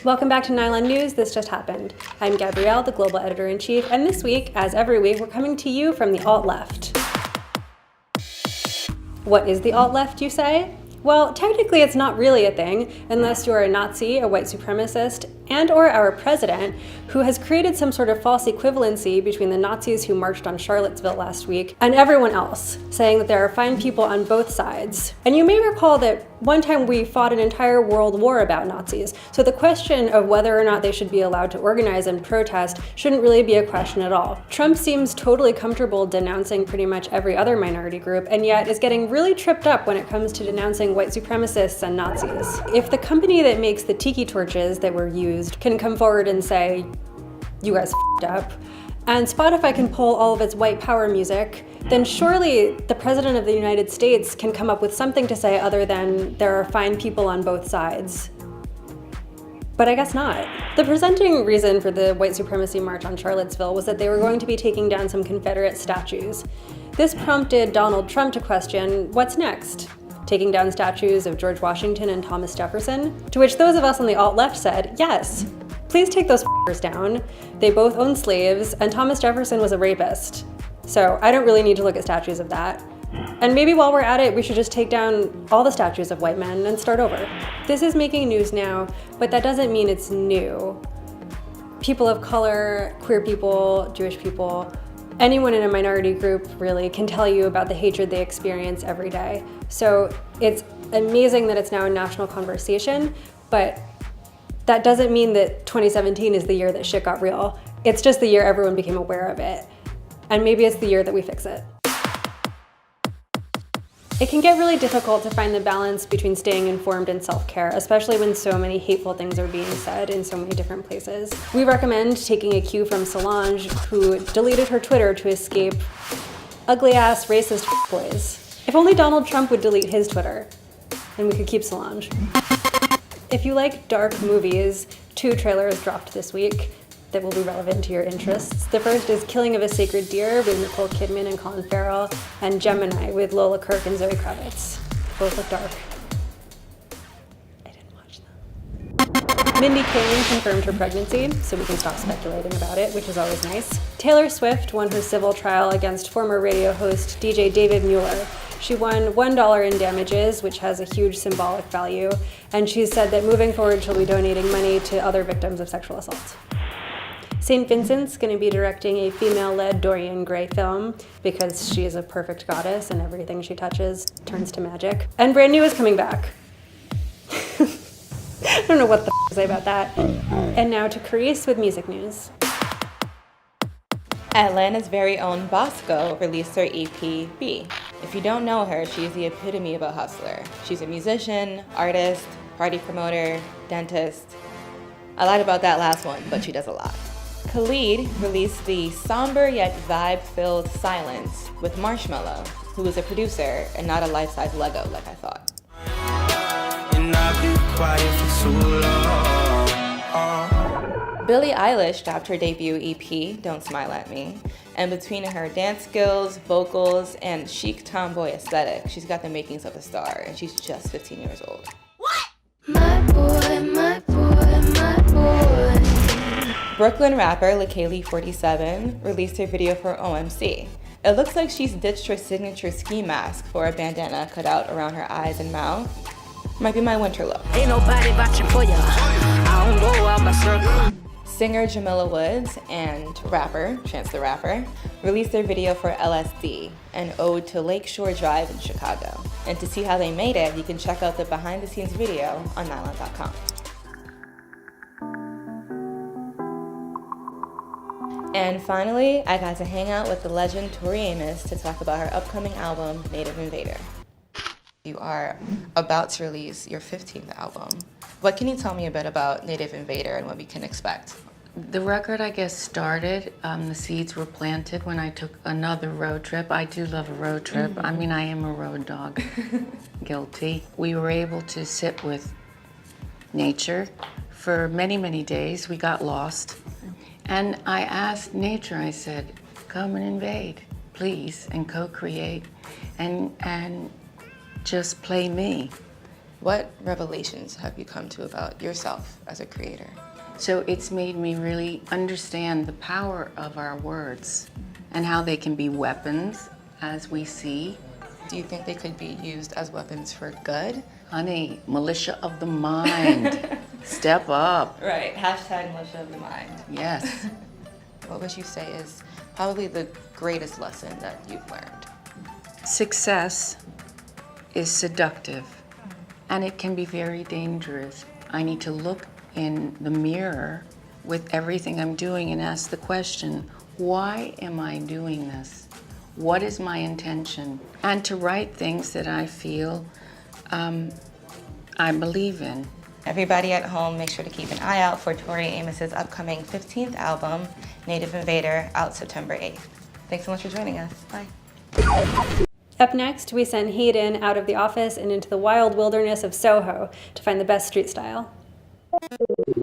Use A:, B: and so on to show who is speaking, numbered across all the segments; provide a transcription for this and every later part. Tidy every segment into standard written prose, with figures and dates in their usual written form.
A: Welcome back to Nylon News, This Just Happened. I'm Gabrielle, the Global Editor-in-Chief, and this week, as every week, we're coming to you from the alt-left. What is the alt-left, you say? Well, technically it's not really a thing, unless you're a Nazi, a white supremacist, and or our president, who has created some sort of false equivalency between the Nazis who marched on Charlottesville last week and everyone else, saying that there are fine people on both sides. And you may recall that one time we fought an entire world war about Nazis, so the question of whether or not they should be allowed to organize and protest shouldn't really be a question at all. Trump seems totally comfortable denouncing pretty much every other minority group, and yet is getting really tripped up when it comes to denouncing white supremacists and Nazis. If the company that makes the tiki torches that were used can come forward and say, you guys f***ed up, and Spotify can pull all of its white power music, then surely the President of the United States can come up with something to say other than there are fine people on both sides. But I guess not. The presenting reason for the white supremacy march on Charlottesville was that they were going to be taking down some Confederate statues. This prompted Donald Trump to question, what's next? Taking down statues of George Washington and Thomas Jefferson? To which those of us on the alt-left said, yes, please take those f***ers down. They both owned slaves, and Thomas Jefferson was a rapist. So I don't really need to look at statues of that. And maybe while we're at it, we should just take down all the statues of white men and start over. This is making news now, but that doesn't mean it's new. People of color, queer people, Jewish people, anyone in a minority group really can tell you about the hatred they experience every day. So it's amazing that it's now a national conversation, but that doesn't mean that 2017 is the year that shit got real. It's just the year everyone became aware of it. And maybe it's the year that we fix it. It can get really difficult to find the balance between staying informed and self-care, especially when so many hateful things are being said in so many different places. We recommend taking a cue from Solange, who deleted her Twitter to escape ugly-ass racist boys. If only Donald Trump would delete his Twitter, and we could keep Solange. If you like dark movies, 2 trailers dropped this week that will be relevant to your interests. The first is Killing of a Sacred Deer with Nicole Kidman and Colin Farrell, and Gemini with Lola Kirk and Zoe Kravitz. Both look dark. I didn't watch them. Mindy Kaling confirmed her pregnancy, so we can stop speculating about it, which is always nice. Taylor Swift won her civil trial against former radio host DJ David Mueller. She won $1 in damages, which has a huge symbolic value, and she said that moving forward she'll be donating money to other victims of sexual assault. St. Vincent's going to be directing a female-led Dorian Gray film because she is a perfect goddess and everything she touches turns to magic. And Brand New is coming back. I don't know what the to say about that. And now to Carice with music news.
B: Atlanta's very own Bosco released her EP, B. If you don't know her, she's the epitome of a hustler. She's a musician, artist, party promoter, dentist. I lied about that last one, but she does a lot. Khalid released the somber yet vibe-filled Silence with Marshmello, who is a producer and not a life-size Lego like I thought.
C: And I've been quiet for too long.
B: Billie Eilish dropped her debut EP, Don't Smile at Me, and between her dance skills, vocals, and chic tomboy aesthetic, she's got the makings of a star, and she's just 15 years old.
D: What? My boy, my boy, my boy.
B: Brooklyn rapper LaKaylee47 released her video for OMC. It looks like she's ditched her signature ski mask for a bandana cut out around her eyes and mouth. Might be my winter look.
D: Ain't nobody watching for ya. I don't go out my circle.
B: Singer Jamila Woods and rapper Chance the Rapper released their video for LSD, an ode to Lakeshore Drive in Chicago. And to see how they made it, you can check out the behind-the-scenes video on Nylon.com. And finally, I got to hang out with the legend Tori Amos to talk about her upcoming album, Native Invader. You are about to release your 15th album. What can you tell me a bit about Native Invader and what we can expect?
E: The record, I guess, started, the seeds were planted when I took another road trip. I do love a road trip. I mean, I am a road dog, guilty. We were able to sit with nature for many, many days. We got lost. And I asked nature, I said, come and invade, please, and co-create, and just play me.
B: What revelations have you come to about yourself as a creator?
E: So it's made me really understand the power of our words and how they can be weapons, as we see.
B: Do you think they could be used as weapons for good?
E: Honey, militia of the mind. Step up.
B: Right, hashtag militia of the mind.
E: Yes.
B: What would you say is probably the greatest lesson that you've learned?
E: Success is seductive, and it can be very dangerous. I need to look in the mirror with everything I'm doing and ask the question, why am I doing this? What is my intention? And to write things that I feel I believe in.
B: Everybody at home, make sure to keep an eye out for Tori Amos's upcoming 15th album, Native Invader, out September 8th. Thanks so much for joining us. Bye.
A: Up next, we send Hayden out of the office and into the wild wilderness of Soho to find the best street style.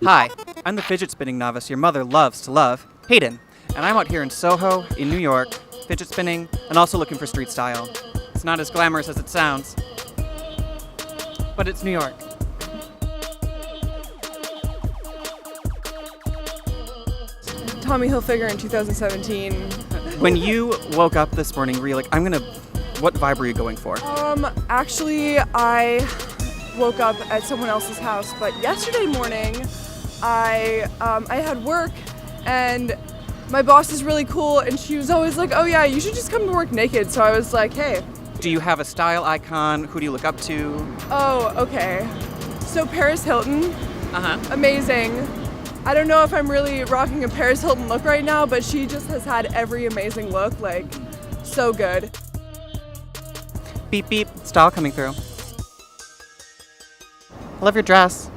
F: Hi, I'm the fidget spinning novice your mother loves to love, Hayden, and I'm out here in Soho, in New York, fidget spinning, and also looking for street style. It's not as glamorous as it sounds, but it's New York.
G: Tommy Hilfiger in 2017.
F: When you woke up this morning, were you like, what vibe were you going for?
G: Actually, I woke up at someone else's house, but yesterday morning, I had work, and my boss is really cool, and she was always like, oh yeah, you should just come to work naked. So I was like, hey.
F: Do you have a style icon? Who do you look up to?
G: Oh, okay. So Paris Hilton, amazing. I don't know if I'm really rocking a Paris Hilton look right now, but she just has had every amazing look, like, so good.
F: Beep beep, style coming through. I love your dress.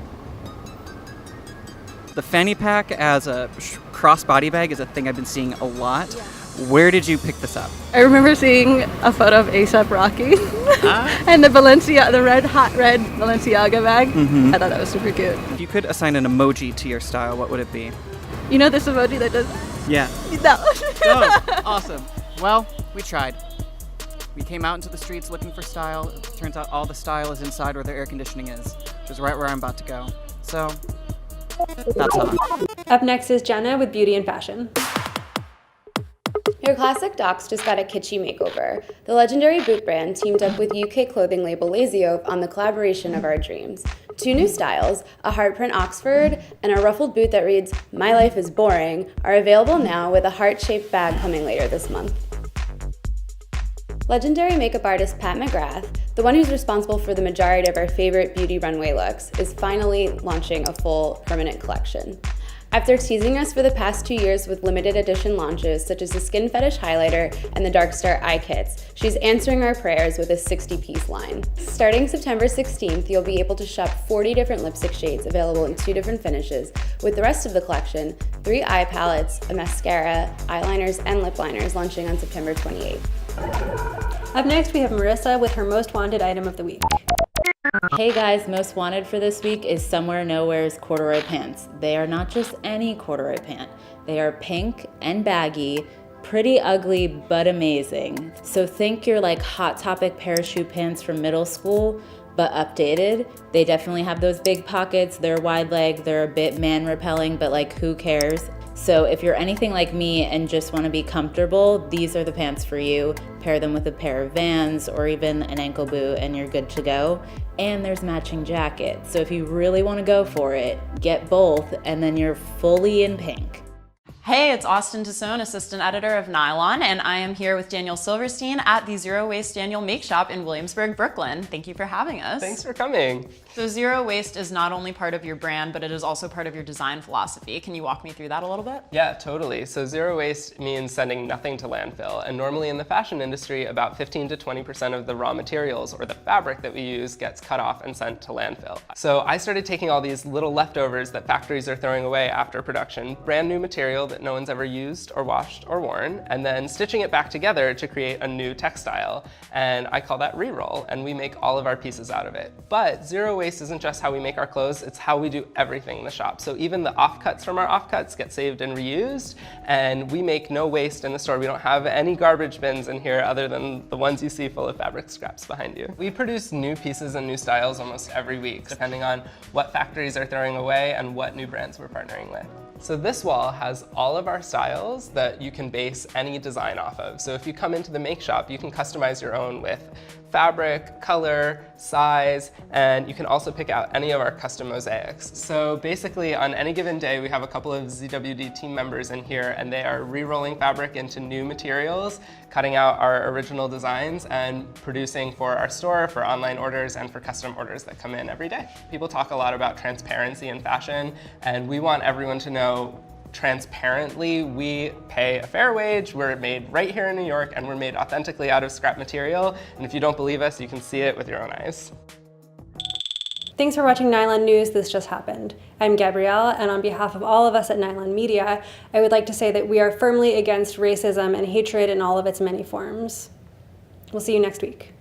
F: The fanny pack as a crossbody bag is a thing I've been seeing a lot. Yeah. Where did you pick this up?
H: I remember seeing a photo of A$AP Rocky and the hot red Balenciaga bag. I thought that was super cute.
F: If you could assign an emoji to your style, what would it be?
H: You know this emoji that does?
F: Yeah.
H: No.
F: Oh, awesome. Well, we tried. We came out into the streets looking for style. It turns out all the style is inside where the air conditioning is, which is right where I'm about to go. So, that's all.
A: Up next is Jenna with Beauty and Fashion.
I: Your classic docs just got a kitschy makeover. The legendary boot brand teamed up with UK clothing label Lazio on the collaboration of our dreams. 2 new styles, a heart print Oxford and a ruffled boot that reads, "My life is boring," are available now with a heart-shaped bag coming later this month. Legendary makeup artist Pat McGrath, the one who's responsible for the majority of our favorite beauty runway looks, is finally launching a full permanent collection. After teasing us for the past 2 years with limited edition launches such as the Skin Fetish Highlighter and the Dark Star Eye Kits, she's answering our prayers with a 60-piece line. Starting September 16th, you'll be able to shop 40 different lipstick shades available in 2 different finishes, with the rest of the collection, 3 eye palettes, a mascara, eyeliners, and lip liners launching on September 28th.
A: Up next, we have Marissa with her most wanted item of the week.
J: Hey guys, most wanted for this week is Somewhere Nowhere's corduroy pants. They are not just any corduroy pant. They are pink and baggy, pretty ugly but amazing. So think your like Hot Topic parachute pants from middle school, but updated. They definitely have those big pockets, they're wide leg, they're a bit man repelling, but like who cares? So if you're anything like me and just want to be comfortable, these are the pants for you. Pair them with a pair of Vans or even an ankle boot and you're good to go. And there's matching jackets. So if you really want to go for it, get both and then you're fully in pink.
K: Hey, it's Austin Tassone, assistant editor of Nylon, and I am here with Daniel Silverstein at the Zero Waste Daniel Make Shop in Williamsburg, Brooklyn. Thank you for having us.
L: Thanks for coming.
K: So zero waste is not only part of your brand, but it is also part of your design philosophy. Can you walk me through that a little bit?
L: Yeah, totally. So zero waste means sending nothing to landfill. And normally in the fashion industry, about 15 to 20% of the raw materials or the fabric that we use gets cut off and sent to landfill. So I started taking all these little leftovers that factories are throwing away after production, brand new material that no one's ever used or washed or worn, and then stitching it back together to create a new textile. And I call that re-roll, and we make all of our pieces out of it. But zero waste isn't just how we make our clothes, it's how we do everything in the shop. So even the offcuts from our offcuts get saved and reused, and we make no waste in the store. We don't have any garbage bins in here other than the ones you see full of fabric scraps behind you. We produce new pieces and new styles almost every week, depending on what factories are throwing away and what new brands we're partnering with. So this wall has all of our styles that you can base any design off of. So if you come into the make shop, you can customize your own with fabric, color, size, and you can also pick out any of our custom mosaics. So basically on any given day, we have a couple of ZWD team members in here, and they are re-rolling fabric into new materials, cutting out our original designs, and producing for our store, for online orders, and for custom orders that come in every day. People talk a lot about transparency in fashion, and we want everyone to know transparently, we pay a fair wage, we're made right here in New York, and we're made authentically out of scrap material. And if you don't believe us, you can see it with your own eyes.
A: Thanks for watching Nylon News, This Just Happened. I'm Gabrielle, and on behalf of all of us at Nylon Media, I would like to say that we are firmly against racism and hatred in all of its many forms. We'll see you next week.